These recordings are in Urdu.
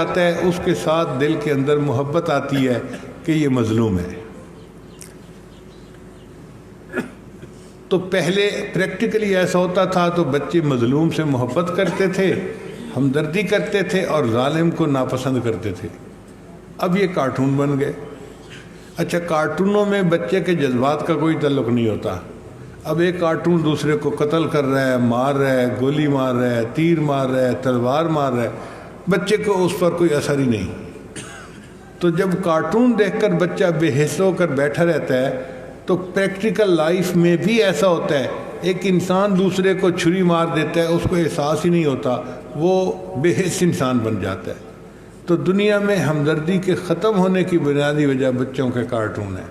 آتا ہے اس کے ساتھ دل کے اندر محبت آتی ہے کہ یہ مظلوم ہے. تو پہلے پریکٹیکلی ایسا ہوتا تھا تو بچے مظلوم سے محبت کرتے تھے, ہمدردی کرتے تھے اور ظالم کو ناپسند کرتے تھے. اب یہ کارٹون بن گئے. اچھا, کارٹونوں میں بچے کے جذبات کا کوئی تعلق نہیں ہوتا. اب ایک کارٹون دوسرے کو قتل کر رہا ہے, مار رہا ہے, گولی مار رہا ہے, تیر مار رہا ہے, تلوار مار رہا ہے, بچے کو اس پر کوئی اثر ہی نہیں. تو جب کارٹون دیکھ کر بچہ بے حس ہو کر بیٹھا رہتا ہے تو پریکٹیکل لائف میں بھی ایسا ہوتا ہے. ایک انسان دوسرے کو چھری مار دیتا ہے, اس کو احساس ہی نہیں ہوتا, وہ بے حس انسان بن جاتا ہے. تو دنیا میں ہمدردی کے ختم ہونے کی بنیادی وجہ بچوں کے کارٹون ہے.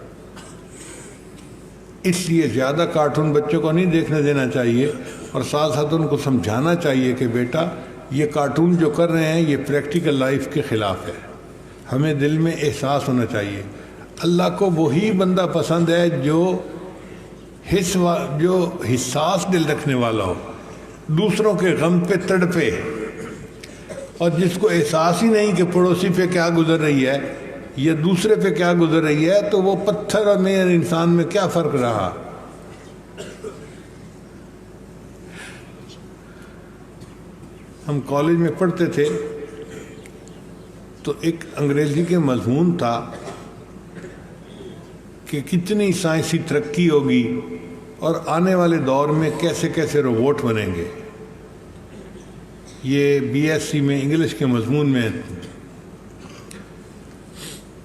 اس لیے زیادہ کارٹون بچوں کو نہیں دیکھنے دینا چاہیے, اور ساتھ ساتھ ان کو سمجھانا چاہیے کہ بیٹا یہ کارٹون جو کر رہے ہیں یہ پریکٹیکل لائف کے خلاف ہے. ہمیں دل میں احساس ہونا چاہیے. اللہ کو وہی بندہ پسند ہے جو حساس دل رکھنے والا ہو, دوسروں کے غم پہ تڑپے, اور جس کو احساس ہی نہیں کہ پڑوسی پہ کیا گزر رہی ہے یا دوسرے پہ کیا گزر رہی ہے, تو وہ پتھر اور میں انسان میں کیا فرق رہا. ہم کالج میں پڑھتے تھے تو ایک انگریزی کے مضمون تھا کہ کتنی سائنسی ترقی ہوگی اور آنے والے دور میں کیسے کیسے روبوٹ بنیں گے. یہ BSc میں انگلش کے مضمون میں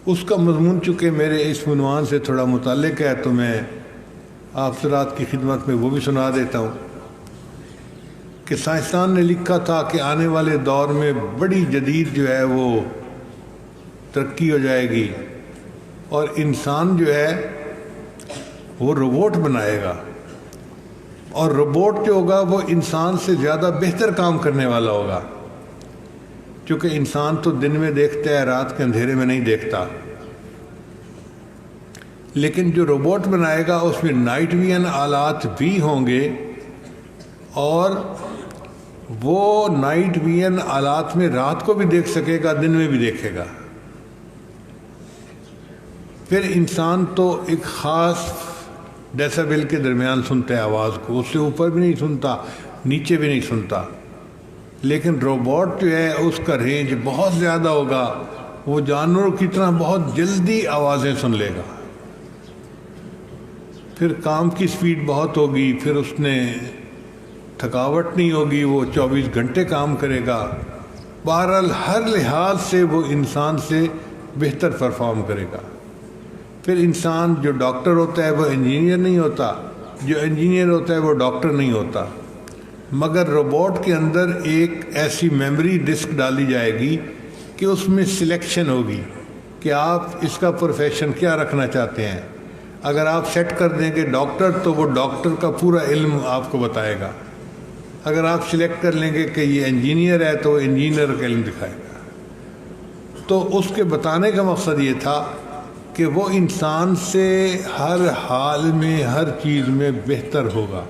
اس کا مضمون چونکہ میرے اس عنوان سے تھوڑا متعلق ہے تو میں آپ حضرات کی خدمت میں وہ بھی سنا دیتا ہوں کہ سائنسدان نے لکھا تھا کہ آنے والے دور میں بڑی جدید جو ہے وہ ترقی ہو جائے گی اور انسان جو ہے وہ روبوٹ بنائے گا, اور روبوٹ جو ہوگا وہ انسان سے زیادہ بہتر کام کرنے والا ہوگا, کیونکہ انسان تو دن میں دیکھتا ہے, رات کے اندھیرے میں نہیں دیکھتا. لیکن جو روبوٹ بنائے گا اس میں نائٹ ویژن آلات بھی ہوں گے, اور وہ نائٹ ویژن آلات میں رات کو بھی دیکھ سکے گا, دن میں بھی دیکھے گا. پھر انسان تو ایک خاص ڈیسیبل کے درمیان سنتا ہے آواز کو, اس سے اوپر بھی نہیں سنتا, نیچے بھی نہیں سنتا. لیکن روبوٹ جو ہے اس کا رینج بہت زیادہ ہوگا, وہ جانوروں کی طرح بہت جلدی آوازیں سن لے گا. پھر کام کی سپیڈ بہت ہوگی, پھر اس نے تھکاوٹ نہیں ہوگی, وہ 24 گھنٹے کام کرے گا. بہرحال ہر لحاظ سے وہ انسان سے بہتر پرفارم کرے گا. پھر انسان جو ڈاکٹر ہوتا ہے وہ انجینئر نہیں ہوتا, جو انجینئر ہوتا ہے وہ ڈاکٹر نہیں ہوتا. مگر روبوٹ کے اندر ایک ایسی میموری ڈسک ڈالی جائے گی کہ اس میں سلیکشن ہوگی کہ آپ اس کا پروفیشن کیا رکھنا چاہتے ہیں. اگر آپ سیٹ کر دیں گے ڈاکٹر تو وہ ڈاکٹر کا پورا علم آپ کو بتائے گا. اگر آپ سلیکٹ کر لیں گے کہ یہ انجینئر ہے تو وہ انجینئر کا علم دکھائے گا. تو اس کے بتانے کا مقصد یہ تھا کہ وہ انسان سے ہر حال میں ہر چیز میں بہتر ہوگا.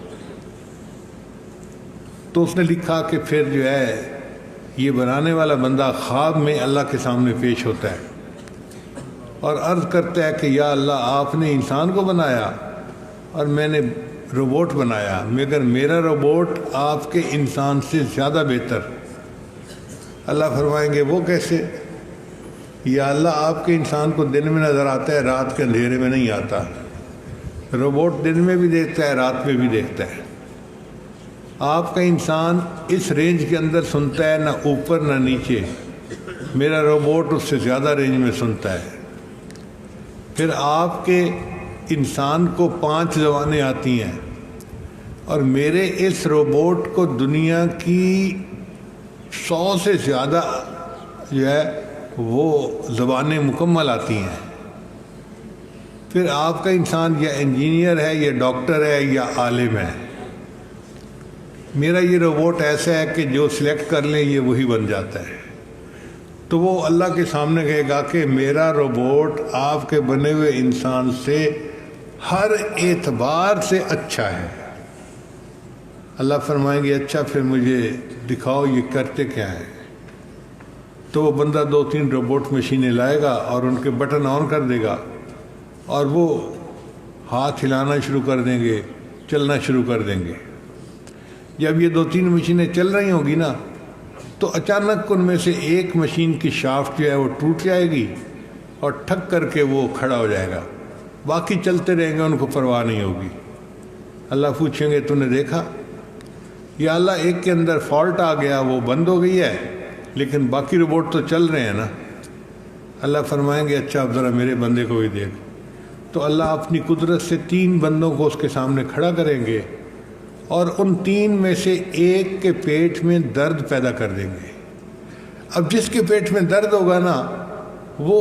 تو اس نے لکھا کہ پھر جو ہے یہ بنانے والا بندہ خواب میں اللہ کے سامنے پیش ہوتا ہے اور عرض کرتا ہے کہ یا اللہ آپ نے انسان کو بنایا اور میں نے روبوٹ بنایا, مگر میرا روبوٹ آپ کے انسان سے زیادہ بہتر. اللہ فرمائیں گے وہ کیسے؟ یا اللہ آپ کے انسان کو دن میں نظر آتا ہے, رات کے اندھیرے میں نہیں آتا. روبوٹ دن میں بھی دیکھتا ہے, رات میں بھی دیکھتا ہے. آپ کا انسان اس رینج کے اندر سنتا ہے, نہ اوپر نہ نیچے. میرا روبوٹ اس سے زیادہ رینج میں سنتا ہے. پھر آپ کے انسان کو 5 زبانیں آتی ہیں, اور میرے اس روبوٹ کو دنیا کی 100 سے زیادہ جو ہے وہ زبانیں مکمل آتی ہیں. پھر آپ کا انسان یا انجینئر ہے یا ڈاکٹر ہے یا عالم ہے. میرا یہ روبوٹ ایسا ہے کہ جو سلیکٹ کر لیں یہ وہی بن جاتا ہے. تو وہ اللہ کے سامنے کہے گا کہ میرا روبوٹ آپ کے بنے ہوئے انسان سے ہر اعتبار سے اچھا ہے. اللہ فرمائیں گے اچھا پھر مجھے دکھاؤ یہ کرتے کیا ہے. تو وہ بندہ 2-3 روبوٹ مشینیں لائے گا اور ان کے بٹن آن کر دے گا اور وہ ہاتھ ہلانا شروع کر دیں گے، چلنا شروع کر دیں گے۔ جب یہ 2-3 مشینیں چل رہی ہوں گی نا تو اچانک ان میں سے ایک مشین کی شافٹ جو ہے وہ ٹوٹ جائے گی اور ٹھک کر کے وہ کھڑا ہو جائے گا، باقی چلتے رہیں گے، ان کو پرواہ نہیں ہوگی۔ اللہ پوچھیں گے تو نے دیکھا؟ یا اللہ ایک کے اندر فالٹ آ گیا، وہ بند ہو گئی ہے، لیکن باقی روبوٹ تو چل رہے ہیں نا۔ اللہ فرمائیں گے اچھا اب ذرا میرے بندے کو بھی دیکھ۔ تو اللہ اپنی قدرت سے 3 بندوں کو اس کے سامنے کھڑا کریں گے اور ان 3 میں سے ایک کے پیٹ میں درد پیدا کر دیں گے۔ اب جس کے پیٹ میں درد ہوگا نا وہ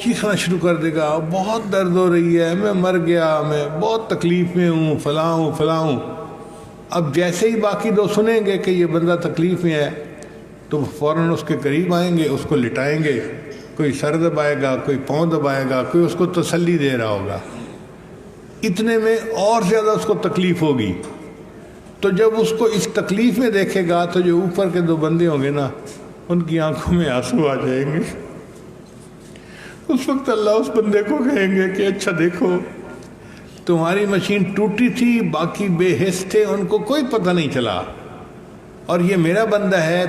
چیخنا شروع کر دے گا، بہت درد ہو رہی ہے، میں مر گیا، میں بہت تکلیف میں ہوں، فلاں ہوں فلاں ہوں۔ اب جیسے ہی باقی 2 سنیں گے کہ یہ بندہ تکلیف میں ہے تو فوراً اس کے قریب آئیں گے، اس کو لٹائیں گے، کوئی سر دبائے گا، کوئی پاؤں دبائے گا، کوئی اس کو تسلی دے رہا ہوگا۔ اتنے میں اور زیادہ اس کو تکلیف ہوگی۔ تو جب اس کو اس تکلیف میں دیکھے گا تو جو اوپر کے 2 بندے ہوں گے نا ان کی آنکھوں میں آنسو آ جائیں گے۔ اس وقت اللہ اس بندے کو کہیں گے کہ اچھا دیکھو تمہاری مشین ٹوٹی تھی، باقی بے حس تھے، ان کو کوئی پتہ نہیں چلا، اور یہ میرا بندہ ہے،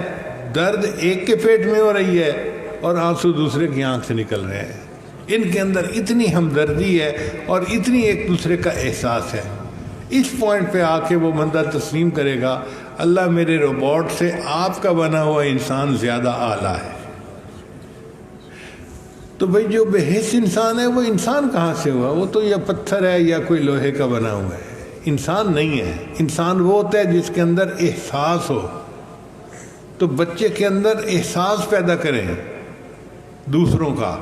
درد ایک کے پیٹ میں ہو رہی ہے اور آنسو دوسرے کی آنکھ سے نکل رہے ہیں۔ ان کے اندر اتنی ہمدردی ہے اور اتنی ایک دوسرے کا احساس ہے۔ اس پوائنٹ پہ آ کے وہ بندہ تسلیم کرے گا اللہ میرے روبوٹ سے آپ کا بنا ہوا انسان زیادہ اعلیٰ ہے۔ تو بھئی جو بے حس انسان ہے وہ انسان کہاں سے ہوا؟ وہ تو یا پتھر ہے یا کوئی لوہے کا بنا ہوا ہے، انسان نہیں ہے۔ انسان وہ ہوتا ہے جس کے اندر احساس ہو۔ تو بچے کے اندر احساس پیدا کریں دوسروں کا،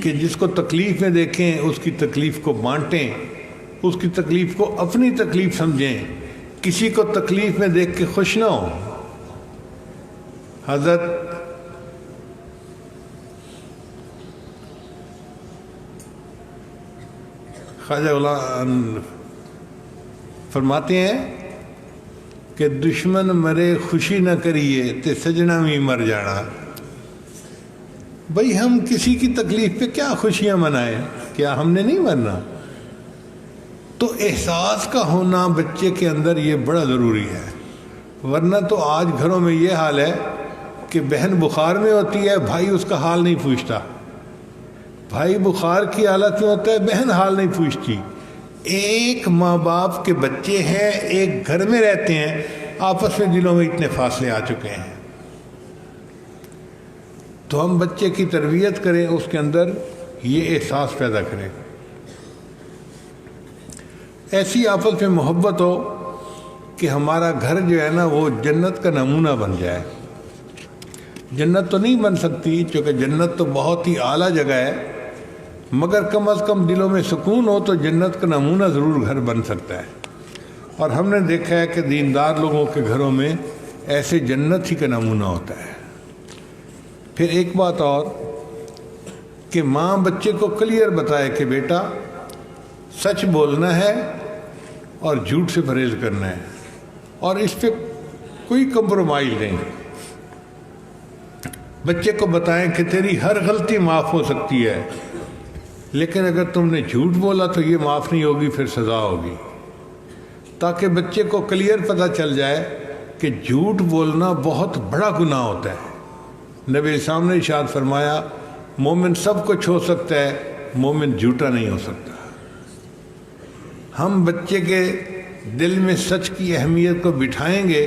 کہ جس کو تکلیف میں دیکھیں اس کی تکلیف کو بانٹیں، اس کی تکلیف کو اپنی تکلیف سمجھیں، کسی کو تکلیف میں دیکھ کے خوش نہ ہو۔ حضرت خواجہ غلام فرماتے ہیں کہ دشمن مرے خوشی نہ کریے تے سجنا بھی مر جانا۔ بھئی ہم کسی کی تکلیف پہ کیا خوشیاں منائیں؟ کیا ہم نے نہیں مرنا؟ تو احساس کا ہونا بچے کے اندر یہ بڑا ضروری ہے، ورنہ تو آج گھروں میں یہ حال ہے کہ بہن بخار میں ہوتی ہے، بھائی اس کا حال نہیں پوچھتا، بھائی بخار کی حالت میں ہوتا ہے، بہن حال نہیں پوچھتی۔ ایک ماں باپ کے بچے ہیں، ایک گھر میں رہتے ہیں، آپس میں دلوں میں اتنے فاصلے آ چکے ہیں۔ تو ہم بچے کی تربیت کریں، اس کے اندر یہ احساس پیدا کریں، ایسی آپس میں محبت ہو کہ ہمارا گھر جو ہے نا وہ جنت کا نمونہ بن جائے۔ جنت تو نہیں بن سکتی چونکہ جنت تو بہت ہی اعلیٰ جگہ ہے، مگر کم از کم دلوں میں سکون ہو تو جنت کا نمونہ ضرور گھر بن سکتا ہے۔ اور ہم نے دیکھا ہے کہ دیندار لوگوں کے گھروں میں ایسے جنت ہی کا نمونہ ہوتا ہے۔ پھر ایک بات اور کہ ماں بچے کو کلیئر بتائے کہ بیٹا سچ بولنا ہے اور جھوٹ سے پرہیز کرنا ہے، اور اس پہ کوئی کمپرومائز نہیں۔ بچے کو بتائیں کہ تیری ہر غلطی معاف ہو سکتی ہے، لیکن اگر تم نے جھوٹ بولا تو یہ معاف نہیں ہوگی، پھر سزا ہوگی، تاکہ بچے کو کلیئر پتہ چل جائے کہ جھوٹ بولنا بہت بڑا گناہ ہوتا ہے۔ نبی اسلام نے ارشاد فرمایا مومن سب کچھ ہو سکتا ہے، مومن جھوٹا نہیں ہو سکتا۔ ہم بچے کے دل میں سچ کی اہمیت کو بٹھائیں گے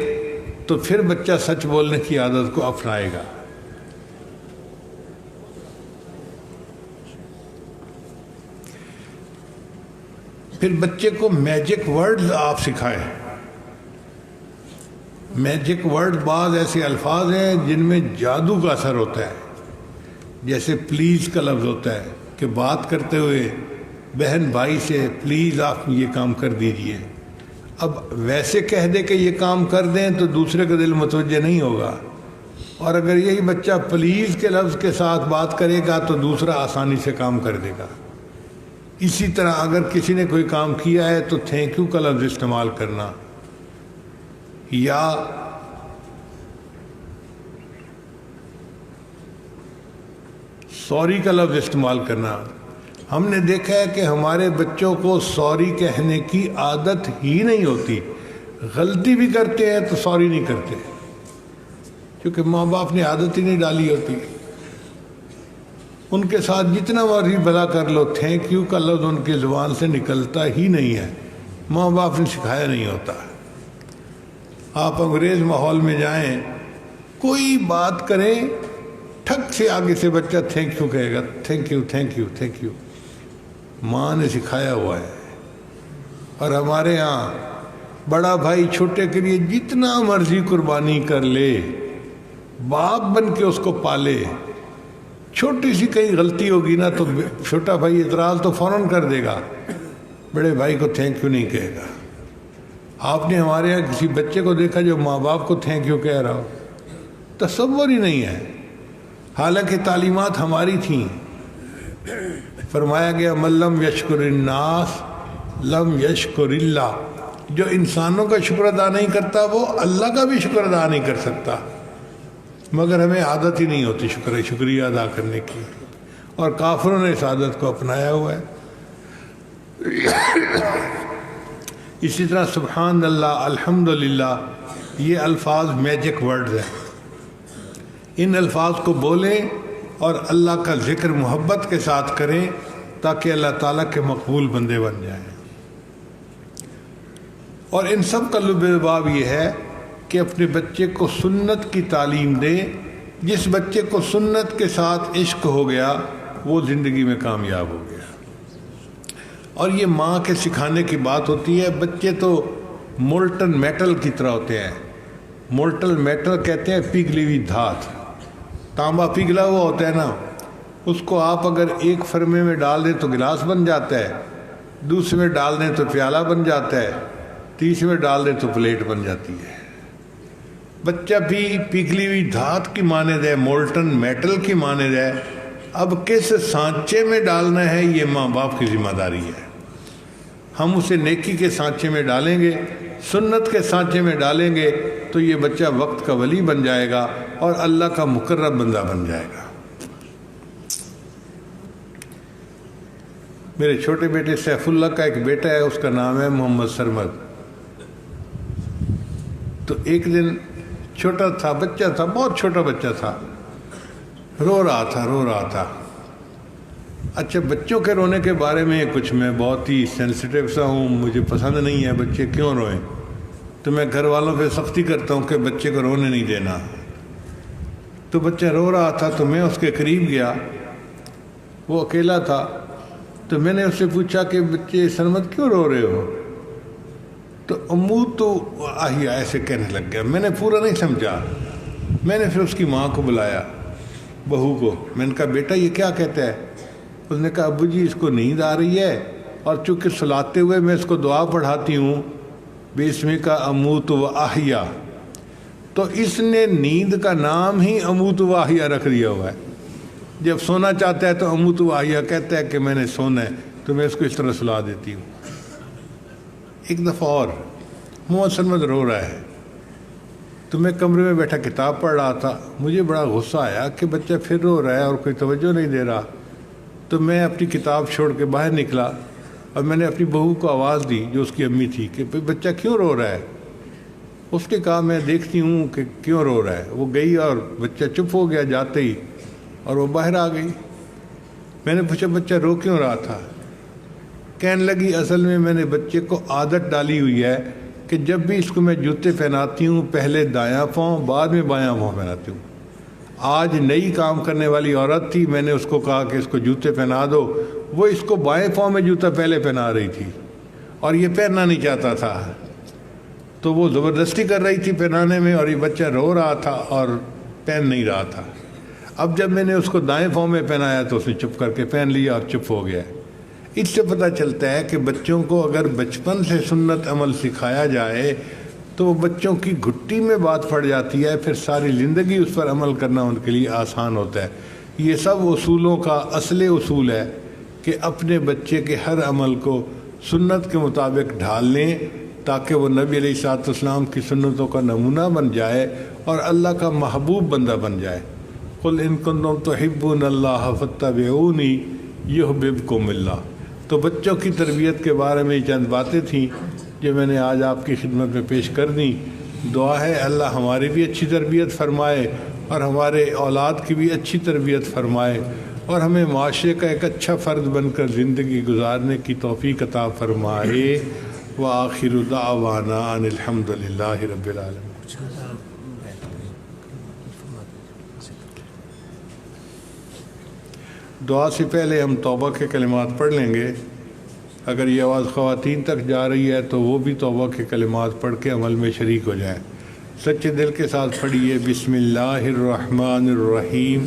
تو پھر بچہ سچ بولنے کی عادت کو اپنائے گا۔ پھر بچے کو میجک ورڈز آپ سکھائیں۔ میجک ورڈ بعض ایسے الفاظ ہیں جن میں جادو کا اثر ہوتا ہے، جیسے پلیز کا لفظ ہوتا ہے کہ بات کرتے ہوئے بہن بھائی سے پلیز آپ یہ کام کر دیجئے۔ اب ویسے کہہ دے کہ یہ کام کر دیں تو دوسرے کا دل متوجہ نہیں ہوگا، اور اگر یہی بچہ پلیز کے لفظ کے ساتھ بات کرے گا تو دوسرا آسانی سے کام کر دے گا۔ اسی طرح اگر کسی نے کوئی کام کیا ہے تو تھینک یو کا لفظ استعمال کرنا، یا سوری کا لفظ استعمال کرنا. ہم نے دیکھا ہے کہ ہمارے بچوں کو سوری کہنے کی عادت ہی نہیں ہوتی. غلطی بھی کرتے ہیں تو سوری نہیں کرتے، کیونکہ ماں باپ نے عادت ہی نہیں ڈالی ہوتی. ان کے ساتھ جتنا مرضی بھلا کر لو، تھینک یو کا لفظ ان کی زبان سے نکلتا ہی نہیں ہے، ماں باپ نے سکھایا نہیں ہوتا. آپ انگریز ماحول میں جائیں، کوئی بات کریں ٹھک سے آگے سے بچہ تھینک یو کہے گا، thank you thank you thank you. ماں نے سکھایا ہوا ہے. اور ہمارے ہاں بڑا بھائی چھوٹے کے لیے جتنا مرضی قربانی کر لے، باپ بن کے اس کو پالے، چھوٹی سی کہیں غلطی ہوگی نا تو چھوٹا بھائی اعتراض تو فوراً کر دے گا، بڑے بھائی کو تھینک یو نہیں کہے گا. آپ نے ہمارے یہاں کسی بچے کو دیکھا جو ماں باپ کو تھینک یو کہہ رہا ہو؟ تصور ہی نہیں ہے. حالانکہ تعلیمات ہماری تھیں. فرمایا گیا من لم یشکر الناس لم یشکر اللہ. جو انسانوں کا شکر ادا نہیں کرتا وہ اللہ کا بھی شکر ادا نہیں کر سکتا. مگر ہمیں عادت ہی نہیں ہوتی شکریہ ادا کرنے کی، اور کافروں نے اس عادت کو اپنایا ہوا ہے. اسی طرح سبحان اللہ، الحمدللہ، یہ الفاظ میجک ورڈز ہیں. ان الفاظ کو بولیں اور اللہ کا ذکر محبت کے ساتھ کریں تاکہ اللہ تعالیٰ کے مقبول بندے بن جائیں. اور ان سب کا لباب یہ ہے کہ اپنے بچے کو سنت کی تعلیم دیں. جس بچے کو سنت کے ساتھ عشق ہو گیا وہ زندگی میں کامیاب ہو گیا. اور یہ ماں کے سکھانے کی بات ہوتی ہے. بچے تو مولٹن میٹل کی طرح ہوتے ہیں. مولٹن میٹل کہتے ہیں پگھلی ہوئی دھات. تانبا پگھلا ہوا ہوتا ہے نا، اس کو آپ اگر ایک فرمے میں ڈال دیں تو گلاس بن جاتا ہے، دوسرے میں ڈال دیں تو پیالہ بن جاتا ہے، تیسرے میں ڈال دیں تو پلیٹ بن جاتی ہے. بچہ بھی پگھلی ہوئی دھات کی مانند ہے، مولٹن میٹل کی مانند ہے. اب کس سانچے میں ڈالنا ہے یہ ماں باپ کی ذمہ داری ہے. ہم اسے نیکی کے سانچے میں ڈالیں گے، سنت کے سانچے میں ڈالیں گے تو یہ بچہ وقت کا ولی بن جائے گا اور اللہ کا مقرب بندہ بن جائے گا. میرے چھوٹے بیٹے سیف اللہ کا ایک بیٹا ہے، اس کا نام ہے محمد سرمد. تو ایک دن چھوٹا تھا، بچہ تھا، بہت چھوٹا بچہ تھا، رو رہا تھا. اچھا، بچوں کے رونے کے بارے میں کچھ میں بہت ہی سینسیٹیو سا ہوں، مجھے پسند نہیں ہے بچے کیوں روئیں. تو میں گھر والوں پہ سختی کرتا ہوں کہ بچے کو رونے نہیں دینا. تو بچہ رو رہا تھا تو میں اس کے قریب گیا، وہ اکیلا تھا. تو میں نے اس سے پوچھا کہ بچے سرمد کیوں رو رہے ہو؟ تو امو تو آہیا ایسے کہنے لگ گیا. میں نے پورا نہیں سمجھا. میں نے پھر اس کی ماں کو بلایا، بہو کو. میں نے کہا بیٹا یہ کیا کہتا ہے؟ اس نے کہا ابو جی اس کو نیند آ رہی ہے اور چونکہ سلاتے ہوئے میں اس کو دعا پڑھاتی ہوں بسمک اموت و احیا، تو اس نے نیند کا نام ہی اموت و احیا رکھ دیا ہوا ہے. جب سونا چاہتا ہے تو اموت و احیا کہتا ہے کہ میں نے سونا ہے، تو میں اس کو اس طرح سلا دیتی ہوں. ایک دفعہ اور محمد سرمد رو رہا ہے تو میں کمرے میں بیٹھا کتاب پڑھ رہا تھا. مجھے بڑا غصہ آیا کہ بچہ پھر رو رہا ہے اور کوئی توجہ نہیں دے رہا. تو میں اپنی کتاب چھوڑ کے باہر نکلا اور میں نے اپنی بہو کو آواز دی جو اس کی امی تھی کہ بچہ کیوں رو رہا ہے. اس نے کہا میں دیکھتی ہوں کہ کیوں رو رہا ہے. وہ گئی اور بچہ چپ ہو گیا جاتے ہی، اور وہ باہر آ گئی. میں نے پوچھا بچہ رو کیوں رہا تھا؟ کہنے لگی اصل میں نے بچے کو عادت ڈالی ہوئی ہے کہ جب بھی اس کو میں جوتے پہناتی ہوں پہلے دایاں پاؤں بعد میں بایاں پاؤں پہناتی ہوں. آج نئی کام کرنے والی عورت تھی، میں نے اس کو کہا کہ اس کو جوتے پہنا دو. وہ اس کو بائیں پاؤں میں جوتا پہلے پہنا رہی تھی اور یہ پہننا نہیں چاہتا تھا، تو وہ زبردستی کر رہی تھی پہنانے میں، اور یہ بچہ رو رہا تھا اور پہن نہیں رہا تھا. اب جب میں نے اس کو دائیں پاؤں میں پہنایا تو اس نے چپ کر کے پہن لیا اور چپ ہو گیا. اس سے پتہ چلتا ہے کہ بچوں کو اگر بچپن سے سنت عمل سکھایا جائے تو وہ بچوں کی گھٹی میں بات پڑ جاتی ہے، پھر ساری زندگی اس پر عمل کرنا ان کے لیے آسان ہوتا ہے. یہ سب اصولوں کا اصل اصول ہے کہ اپنے بچے کے ہر عمل کو سنت کے مطابق ڈھال لیں تاکہ وہ نبی علیہ الصلوۃ والسلام کی سنتوں کا نمونہ بن جائے اور اللہ کا محبوب بندہ بن جائے. قل ان کنتم تحبون اللہ فاتبعونی یحببکم اللہ۔ تو بچوں کی تربیت کے بارے میں چند باتیں تھیں جو میں نے آج آپ کی خدمت میں پیش کر دیں۔ دعا ہے اللہ ہماری بھی اچھی تربیت فرمائے اور ہمارے اولاد کی بھی اچھی تربیت فرمائے اور ہمیں معاشرے کا ایک اچھا فرد بن کر زندگی گزارنے کی توفیق عطا فرمائے۔ وآخر دعوانا ان الحمد للہ رب العالمین۔ دعا سے پہلے ہم توبہ کے کلمات پڑھ لیں گے۔ اگر یہ آواز خواتین تک جا رہی ہے تو وہ بھی توبہ کے کلمات پڑھ کے عمل میں شریک ہو جائیں۔ سچے دل کے ساتھ پڑھیے، بسم اللہ الرحمن الرحیم۔